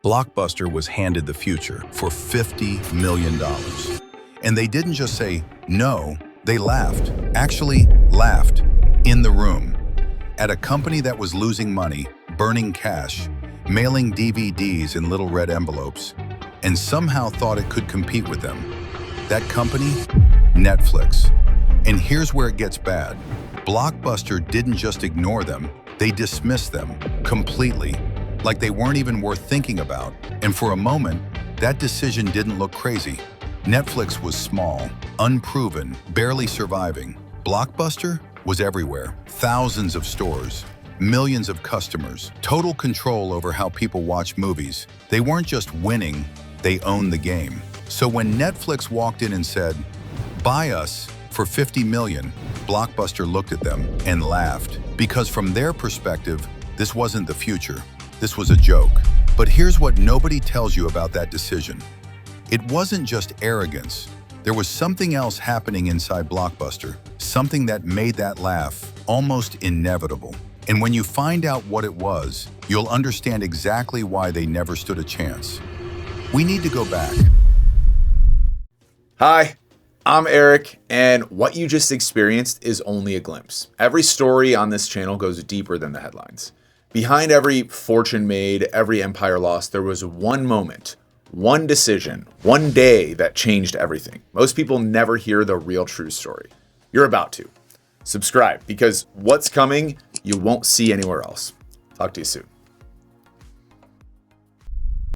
Blockbuster was handed the future for $50 million. And they didn't just say no, they laughed. Actually laughed in the room. At a company that was losing money, burning cash, mailing DVDs in little red envelopes, and somehow thought it could compete with them. That company? Netflix. And here's where it gets bad. Blockbuster didn't just ignore them, they dismissed them completely, like they weren't even worth thinking about. And for a moment, that decision didn't look crazy. Netflix was small, unproven, barely surviving. Blockbuster was everywhere. Thousands of stores, millions of customers, total control over how people watch movies. They weren't just winning, they owned the game. So when Netflix walked in and said, "Buy us for $50 million, Blockbuster looked at them and laughed. Because from their perspective, this wasn't the future. This was a joke. But here's what nobody tells you about that decision. It wasn't just arrogance. There was something else happening inside Blockbuster, something that made that laugh almost inevitable. And when you find out what it was, you'll understand exactly why they never stood a chance. We need to go back. Hi, I'm Eric, and what you just experienced is only a glimpse. Every story on this channel goes deeper than the headlines. Behind every fortune made, every empire lost, there was one moment, one decision, one day that changed everything. Most people never hear the real true story. You're about to. Subscribe, because what's coming, you won't see anywhere else. Talk to you soon.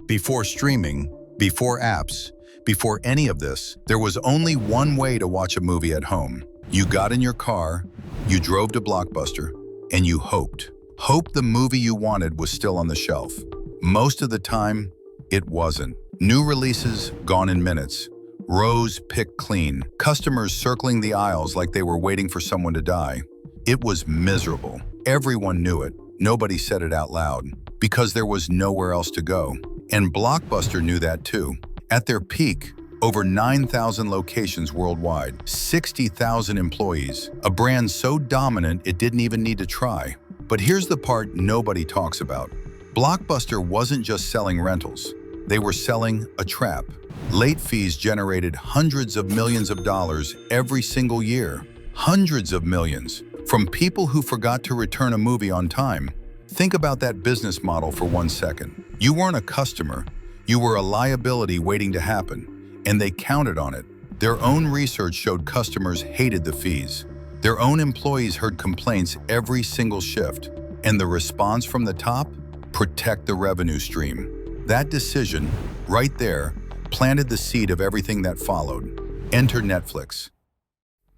Before streaming, before apps, before any of this, there was only one way to watch a movie at home. You got in your car, you drove to Blockbuster, and you hoped. Hoped the movie you wanted was still on the shelf. Most of the time, it wasn't. New releases gone in minutes. Rows picked clean. Customers circling the aisles like they were waiting for someone to die. It was miserable. Everyone knew it. Nobody said it out loud. Because there was nowhere else to go. And Blockbuster knew that too. At their peak, over 9,000 locations worldwide, 60,000 employees, a brand so dominant it didn't even need to try. But here's the part nobody talks about. Blockbuster wasn't just selling rentals. They were selling a trap. Late fees generated hundreds of millions of dollars every single year. Hundreds of millions. From people who forgot to return a movie on time. Think about that business model for 1 second. You weren't a customer. You were a liability waiting to happen, and they counted on it. Their own research showed customers hated the fees. Their own employees heard complaints every single shift. And the response from the top? Protect the revenue stream. That decision, right there, planted the seed of everything that followed. Enter Netflix.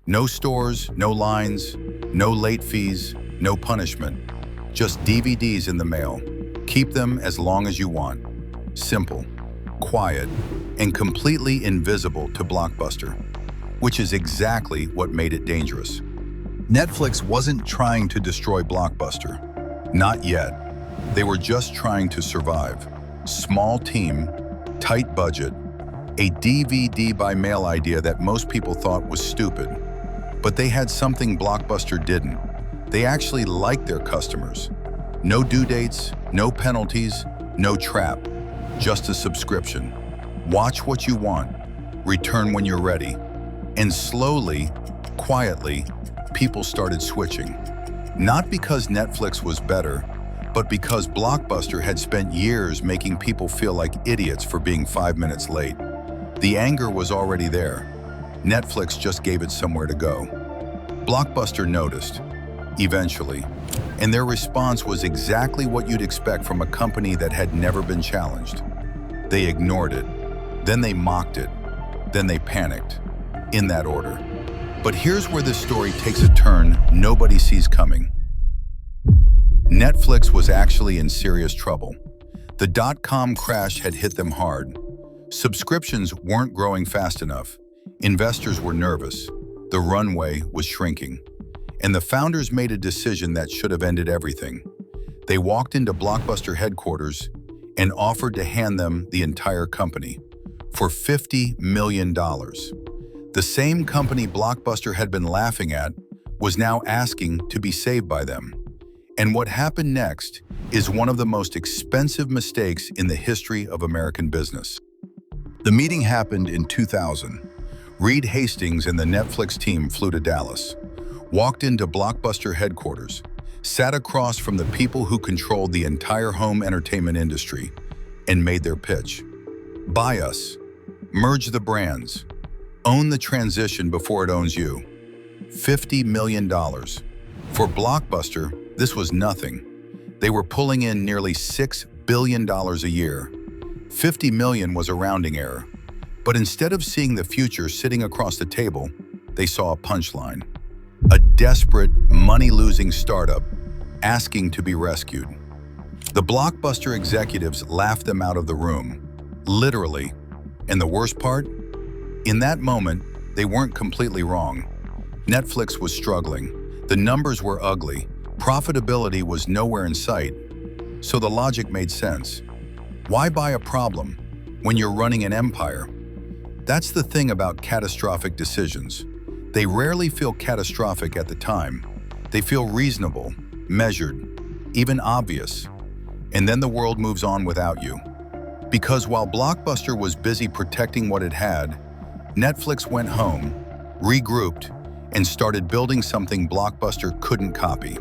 No stores, no lines, no late fees, no punishment. Just DVDs in the mail. Keep them as long as you want. Simple, quiet, and completely invisible to Blockbuster, which is exactly what made it dangerous. Netflix wasn't trying to destroy Blockbuster. Not yet. They were just trying to survive. Small team, tight budget, a DVD by mail idea that most people thought was stupid. But they had something Blockbuster didn't. They actually liked their customers. No due dates, no penalties, no trap. Just a subscription. Watch what you want. Return when you're ready. And slowly, quietly, people started switching. Not because Netflix was better, but because Blockbuster had spent years making people feel like idiots for being 5 minutes late. The anger was already there. Netflix just gave it somewhere to go. Blockbuster noticed, eventually, and their response was exactly what you'd expect from a company that had never been challenged. They ignored it, then they mocked it, then they panicked, in that order. But here's where this story takes a turn nobody sees coming. Netflix was actually in serious trouble. The dot-com crash had hit them hard. Subscriptions weren't growing fast enough. Investors were nervous. The runway was shrinking. And the founders made a decision that should have ended everything. They walked into Blockbuster headquarters and offered to hand them the entire company for $50 million. The same company Blockbuster had been laughing at was now asking to be saved by them. And what happened next is one of the most expensive mistakes in the history of American business. The meeting happened in 2000. Reed Hastings and the Netflix team flew to Dallas, walked into Blockbuster headquarters, sat across from the people who controlled the entire home entertainment industry, and made their pitch. Buy us, merge the brands, own the transition before it owns you. $50 million. For Blockbuster, this was nothing. They were pulling in nearly $6 billion a year. 50 million was a rounding error. But instead of seeing the future sitting across the table, they saw a punchline. A desperate, money-losing startup asking to be rescued. The Blockbuster executives laughed them out of the room, literally. And the worst part? In that moment, they weren't completely wrong. Netflix was struggling. The numbers were ugly. Profitability was nowhere in sight. So the logic made sense. Why buy a problem when you're running an empire? That's the thing about catastrophic decisions. They rarely feel catastrophic at the time. They feel reasonable, measured, even obvious. And then the world moves on without you. Because while Blockbuster was busy protecting what it had, Netflix went home, regrouped, and started building something Blockbuster couldn't copy.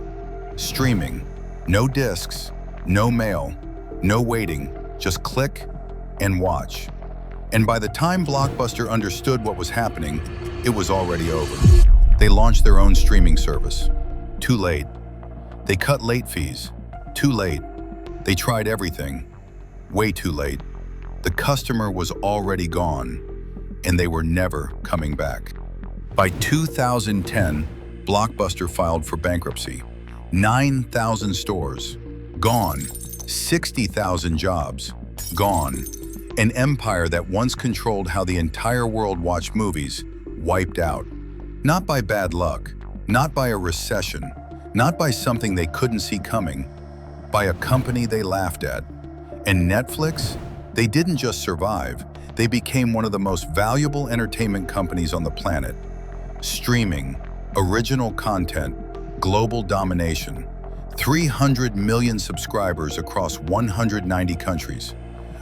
Streaming. No discs, no mail, no waiting, just click and watch. And by the time Blockbuster understood what was happening, it was already over. They launched their own streaming service. Too late. They cut late fees. Too late. They tried everything. Way too late. The customer was already gone, and they were never coming back. By 2010, Blockbuster filed for bankruptcy. 9,000 stores, gone. 60,000 jobs, gone. An empire that once controlled how the entire world watched movies, wiped out. Not by bad luck, not by a recession, not by something they couldn't see coming, by a company they laughed at. And Netflix? They didn't just survive, they became one of the most valuable entertainment companies on the planet. Streaming, original content, global domination, 300 million subscribers across 190 countries.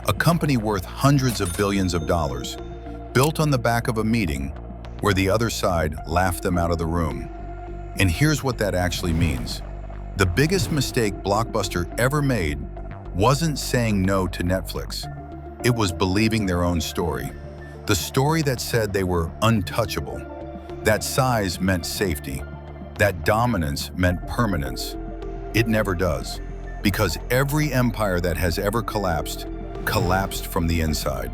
A company worth hundreds of billions of dollars, built on the back of a meeting where the other side laughed them out of the room. And here's what that actually means. The biggest mistake Blockbuster ever made wasn't saying no to Netflix. It was believing their own story. The story that said they were untouchable. That size meant safety. That dominance meant permanence. It never does. Because every empire that has ever collapsed from the inside.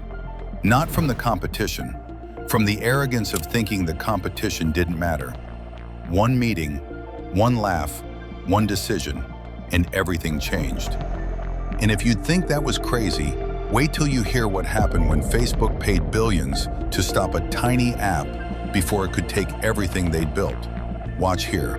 Not from the competition, from the arrogance of thinking the competition didn't matter. One meeting, one laugh, one decision, and everything changed. And if you'd think that was crazy, wait till you hear what happened when Facebook paid billions to stop a tiny app before it could take everything they'd built. Watch here.